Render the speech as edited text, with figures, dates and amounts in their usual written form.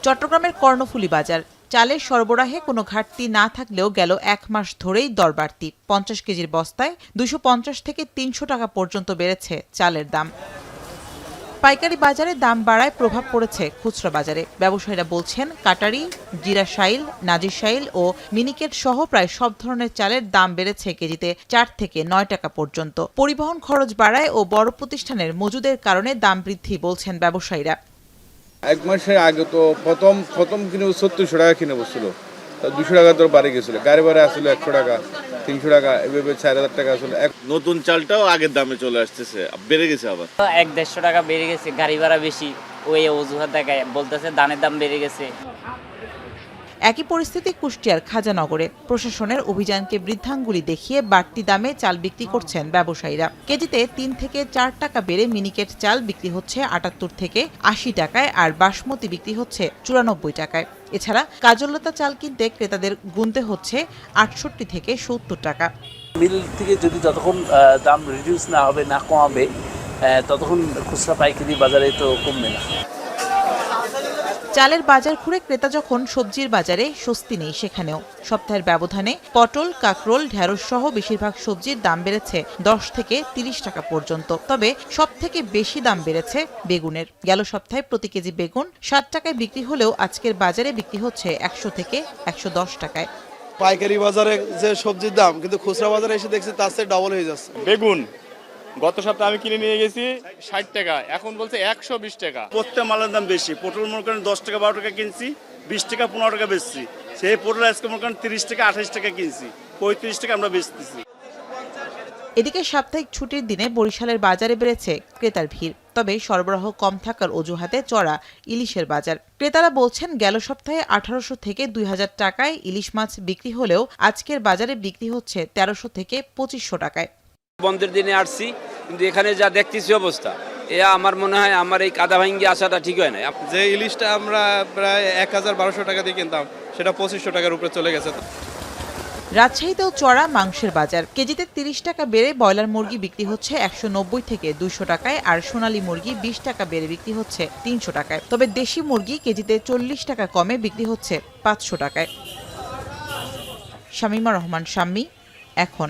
চট্টগ্রামের কর্ণফুলী বাজার। চালের সরবরাহে কোনো ঘাটতি না থাকলেও গেল ১ মাস ধরেই দর বাড়তি। ৫০ কেজির বস্তায় ২৫০ থেকে ৩০০ টাকা পর্যন্ত বেড়েছে চালের দাম। পাইকারি বাজারে দাম বাড়ায় প্রভাব পড়েছে খুচরা বাজারে। ব্যবসায়ীরা বলছেন, কাটারি, জিরা শাইল, নাজির শাইল ও মিনিকেট সহ প্রায় সব ধরনের চালের দাম বেড়েছে কেজিতে ৪ থেকে ৯ টাকা পর্যন্ত। পরিবহন খরচ বাড়ায় ও বড় প্রতিষ্ঠানের মজুদের কারণে দাম বৃদ্ধি বলছেন ব্যবসায়ীরা। ১ মাসের আগে তো প্রথম কিনে ৩৬০০ টাকা কিনে বসছিল, ২০০ টাকা তো বাড়ে গেছিল। গাড়ি ভাড়া আসলে ১০০ টাকা, ৩০০ টাকা, এভাবে ৪,০০০ টাকা আসলে। নতুন চালটাও আগের দামে চলে আসতেছে, বেড়ে গেছে আবার ১-১৫০ টাকা বেড়ে গেছে। গাড়ি ভাড়া বেশি, ওই অজুহাত দেখায় বলতেছে ধানের দাম বেড়ে গেছে। একই পরিস্থিতি কুষ্টিয়ার খাজানগরে। প্রশাসনের অভিযানকে বৃদ্ধাঙ্গুলি দেখিয়ে বাড়তি দামে চাল বিক্রি করছেন ব্যবসায়ীরা। কেজিতে ৩ থেকে ৪ টাকা বেড়ে মিনিকেট চাল বিক্রি হচ্ছে ৭৮ থেকে ৮০ টাকায়, আর বাসমতি বিক্রি হচ্ছে ৯৪ টাকায়। এছাড়া কাজললতা চাল কিনতে ক্রেতাদের গুনতে হচ্ছে ৬৮ থেকে ৭০ টাকা। মিল থেকে যদি যতক্ষণ দাম রিডিউস না হবে, না কমাবে, ততক্ষণ খুচরা পাইকারি বাজারে তো কমবে না। চালের বাজার ঘুরে ক্রেতা যখন সবজির বাজারে স্বস্তি নেই সেখানেও। সপ্তাহের ব্যবধানে পটল, কাকরোল, ঢেঁড়স সহ বেশিরভাগ সবজির দাম বেড়েছে ১০ থেকে ৩০ টাকা পর্যন্ত। তবে সবথেকে বেশি দাম বেড়েছে বেগুনের। গেল সপ্তাহে প্রতি কেজি বেগুন ৭ টাকায় বিক্রি হলেও আজকের বাজারে বিক্রি হচ্ছে ১০০ থেকে ১১০ টাকায়। পাইকারি বাজারে যে সবজির দাম, কিন্তু খুচরা বাজারে এসে দেখছি তার চেয়ে ডবল হয়ে যাচ্ছে। বেগুন গত সপ্তাহে আমি কিনে নিয়ে গেছি ৬০ টাকা, এখন বলছে ১২০ টাকা। প্রত্যেক মালের দাম বেশি। পটল মনে করেন ১০ টাকা ১২ টাকা কিনছি, ২০ টাকা ১৫ টাকা বেচছি। সেই পটল আজকে মনে করেন ৩০ টাকা ২৮ টাকা কিনছি, ৩৫ টাকা আমরা বেচতেছি। এদিকে সাপ্তাহিক ছুটির দিনে বরিশালের বাজারে বেড়েছে ক্রেতার ভিড়। তবে সরবরাহ কম থাকার অজুহাতে চড়া ইলিশের বাজার। ক্রেতারা বলছেন, গেল সপ্তাহে ১৮০০ থেকে ২০০০ টাকায় ইলিশ মাছ বিক্রি হলেও আজকের বাজারে বিক্রি হচ্ছে ১৩০০ থেকে ২৫০০ টাকায়। বন্ধের দিনে আসছি, কিন্তু এখানে যা দেখতেছি অবস্থা, আমার মনে হয় আমার এই কাদা ভাঙ্গি আসাটা ঠিক হয় না। যে ইলিশটা আমরা প্রায় ১,১২০০ টাকা দিয়ে কিনতাম, সেটা ২৫০০ টাকার উপরে চলে গেছে। রাজশাহীতেও চড়া মাংসের বাজার। কেজিতে ৩০ টাকা বেড়ে ব্রয়লার মুরগি বিক্রি হচ্ছে ১৯০ থেকে ২০০ টাকায়, আর সোনালী মুরগি ২০ টাকা বেড়ে বিক্রি হচ্ছে ৩০০ টাকায়। তবে দেশি মুরগি কেজিতে ৪০ টাকা কমে বিক্রি হচ্ছে ৫০০ টাকায়। শামীমা রহমান শাম্মী, এখন।